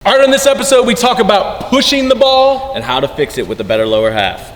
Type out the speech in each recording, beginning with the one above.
All right, on this episode, we talk about pushing the ball and how to fix it with a better lower half.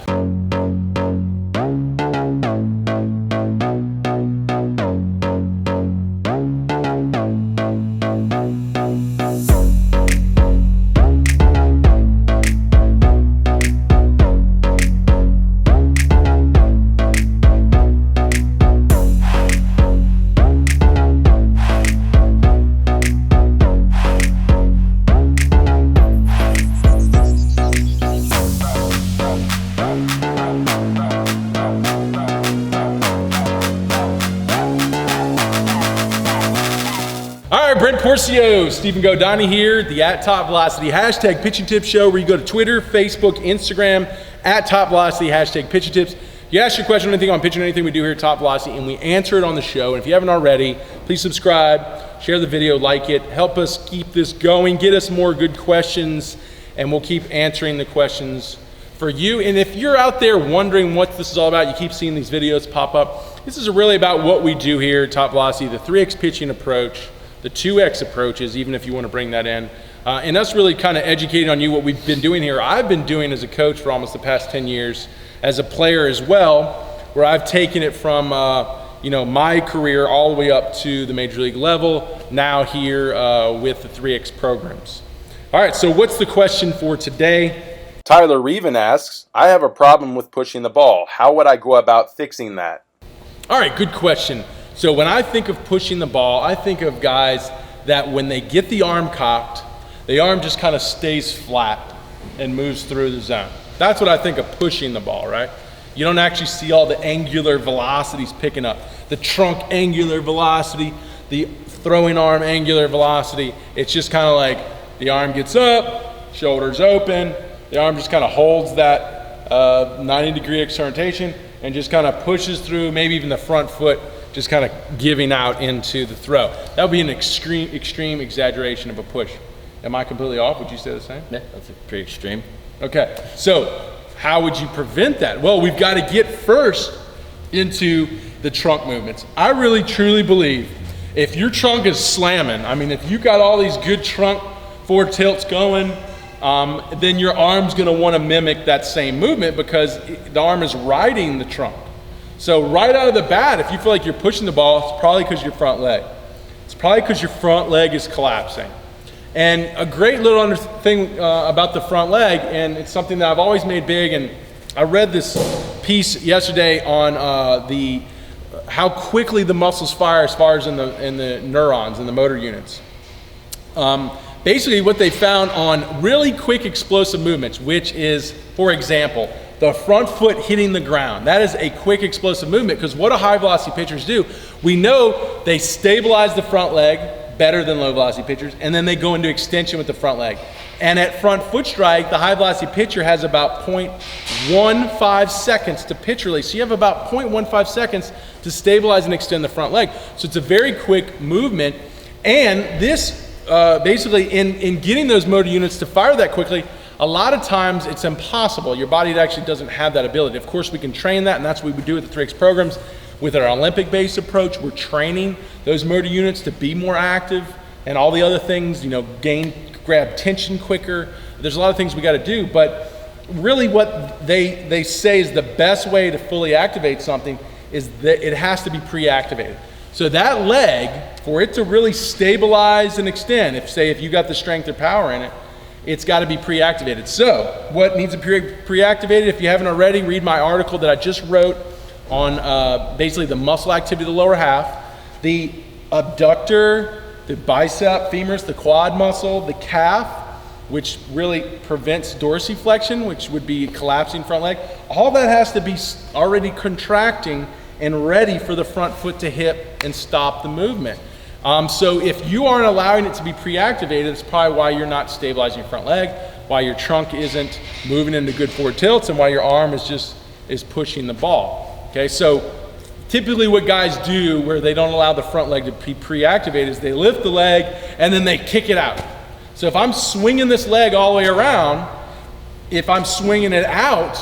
Brent Porcio, Stephen Godani here, the @Top Velocity #Pitching Tips Show, where you go to Twitter, Facebook, Instagram, @Top Velocity #Pitching Tips. You ask your question on anything on pitching, anything we do here at Top Velocity, and we answer it on the show. And if you haven't already, please subscribe, share the video, like it, help us keep this going, get us more good questions, and we'll keep answering the questions for you. And if you're out there wondering what this is all about, you keep seeing these videos pop up. This is really about what we do here at Top Velocity, the 3X pitching approach, the 2X approaches, even if you want to bring that in. And us really kind of educating on you what we've been doing here. I've been doing as a coach for almost the past 10 years, as a player as well, where I've taken it from my career all the way up to the major league level, now here with the 3X programs. All right, so what's the question for today? Tyler Reven asks, I have a problem with pushing the ball. How would I go about fixing that? All right, good question. So when I think of pushing the ball, I think of guys that when they get the arm cocked, the arm just kind of stays flat and moves through the zone. That's what I think of pushing the ball, right? You don't actually see all the angular velocities picking up. The trunk angular velocity, the throwing arm angular velocity. It's just kind of like the arm gets up, shoulders open, the arm just kind of holds that 90-degree externation and just kind of pushes through, maybe even the front foot just kind of giving out into the throw. That would be an extreme exaggeration of a push. Am I completely off? Would you say the same? Yeah, that's pretty extreme. Okay, so how would you prevent that? Well, we've got to get first into the trunk movements. I really truly believe if your trunk is slamming, I mean, if you got all these good trunk forward tilts going, then your arm's gonna wanna mimic that same movement because the arm is riding the trunk. So right out of the bat, if you feel like you're pushing the ball, it's probably because your front leg. It's probably because your front leg is collapsing. And a great little thing about the front leg, and it's something that I've always made big, and I read this piece yesterday on how quickly the muscles fire as far as in the neurons, in the motor units. Basically what they found on really quick explosive movements, which is, for example, the front foot hitting the ground. That is a quick explosive movement because what do high velocity pitchers do? We know they stabilize the front leg better than low velocity pitchers, and then they go into extension with the front leg. And at front foot strike, the high velocity pitcher has about 0.15 seconds to pitch release. So you have about 0.15 seconds to stabilize and extend the front leg. So it's a very quick movement. And this basically in getting those motor units to fire that quickly, a lot of times it's impossible. Your body actually doesn't have that ability. Of course, we can train that, and that's what we do with the 3X programs. With our Olympic-based approach, we're training those motor units to be more active and all the other things, grab tension quicker. There's a lot of things we got to do, but really what they say is the best way to fully activate something is that it has to be pre-activated. So that leg, for it to really stabilize and extend, if you got the strength or power in it, it's got to be pre-activated. So what needs to be pre-activated? If you haven't already, read my article that I just wrote on basically the muscle activity of the lower half, the abductor, the bicep, femurs, the quad muscle, the calf, which really prevents dorsiflexion, which would be collapsing front leg. All that has to be already contracting and ready for the front foot to hit and stop the movement. So if you aren't allowing it to be pre-activated, it's probably why you're not stabilizing your front leg, why your trunk isn't moving into good forward tilts, and why your arm is pushing the ball. Okay, so typically what guys do where they don't allow the front leg to be pre-activated is they lift the leg and then they kick it out. So if I'm swinging this leg all the way around, if I'm swinging it out,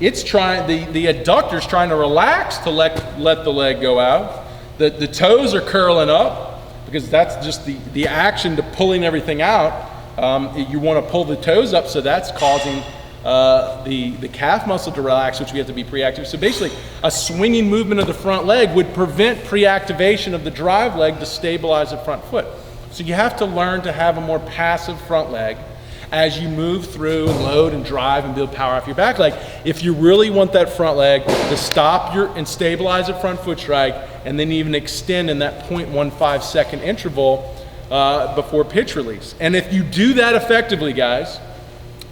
it's trying, the adductor's trying to relax to let the leg go out. The toes are curling up because that's just the action to pulling everything out. You want to pull the toes up, so that's causing the calf muscle to relax, which we have to be pre-active. So basically, a swinging movement of the front leg would prevent pre-activation of the drive leg to stabilize the front foot. So you have to learn to have a more passive front leg as you move through and load and drive and build power off your back leg. If you really want that front leg to stop and stabilize the front foot strike, and then even extend in that 0.15 second interval before pitch release. And if you do that effectively, guys,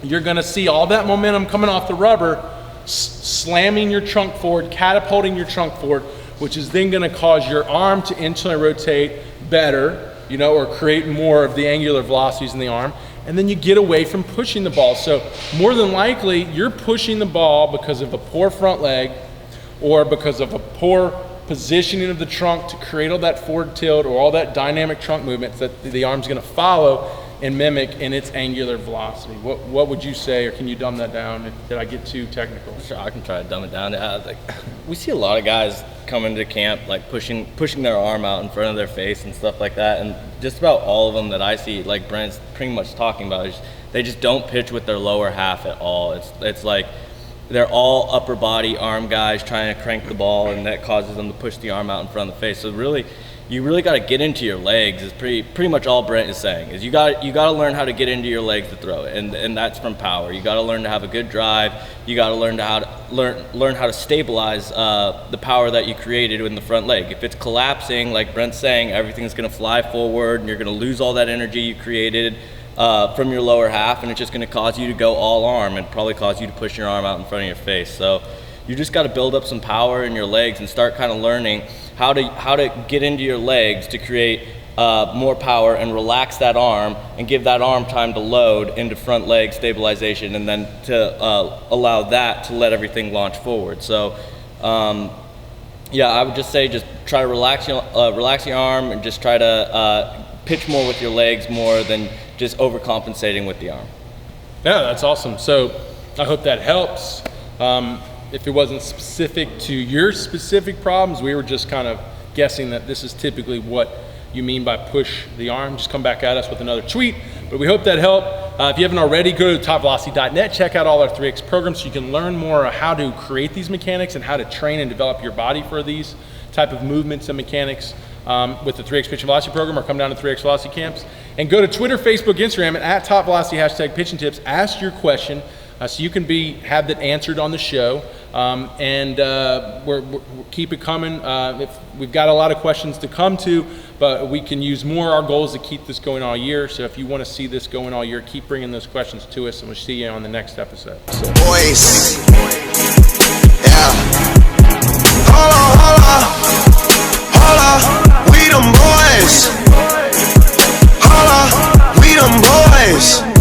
you're gonna see all that momentum coming off the rubber, slamming your trunk forward, catapulting your trunk forward, which is then gonna cause your arm to internally rotate better, or create more of the angular velocities in the arm. And then you get away from pushing the ball. So more than likely, you're pushing the ball because of a poor front leg or because of a poor positioning of the trunk to create all that forward tilt or all that dynamic trunk movement that the arm's gonna follow and mimic in its angular velocity. What would you say, or can you dumb that down? Did I get too technical? Sure, I can try to dumb it down. We see a lot of guys come into camp like pushing their arm out in front of their face and stuff like that, and just about all of them that I see, like Brent's pretty much talking about, is they just don't pitch with their lower half at all. It's like they're all upper body arm guys trying to crank the ball, and that causes them to push the arm out in front of the face. So really, you really got to get into your legs is pretty much all Brent is saying, is you got to learn how to get into your legs to throw it, and that's from power. You got to learn to have a good drive. You got to learn how to stabilize the power that you created in the front leg. If it's collapsing, like Brent's saying, everything's going to fly forward, and you're going to lose all that energy you created from your lower half, and it's just going to cause you to go all arm and probably cause you to push your arm out in front of your face. So you just got to build up some power in your legs and start kind of learning how to get into your legs to create more power and relax that arm and give that arm time to load into front leg stabilization, and then to allow that to let everything launch forward. So yeah, I would just say just try to relax your arm and just try to pitch more with your legs more than just overcompensating with the arm. Yeah, that's awesome. So I hope that helps. If it wasn't specific to your specific problems, we were just kind of guessing that this is typically what you mean by push the arm. Just come back at us with another tweet. But we hope that helped. If you haven't already, go to topvelocity.net, check out all our 3X programs so you can learn more how to create these mechanics and how to train and develop your body for these type of movements and mechanics with the 3X Pitch and Velocity program, or come down to 3X Velocity camps. And go to Twitter, Facebook, Instagram, and at topvelocity #pitching tips. Ask your question so you can have that answered on the show. We're keep it coming. We've got a lot of questions to come to, but we can use more. Our goal is to keep this going all year. So if you want to see this going all year, keep bringing those questions to us, and we'll see you on the next episode. Boys, yeah. Holla, we them boys. Holla, we them boys.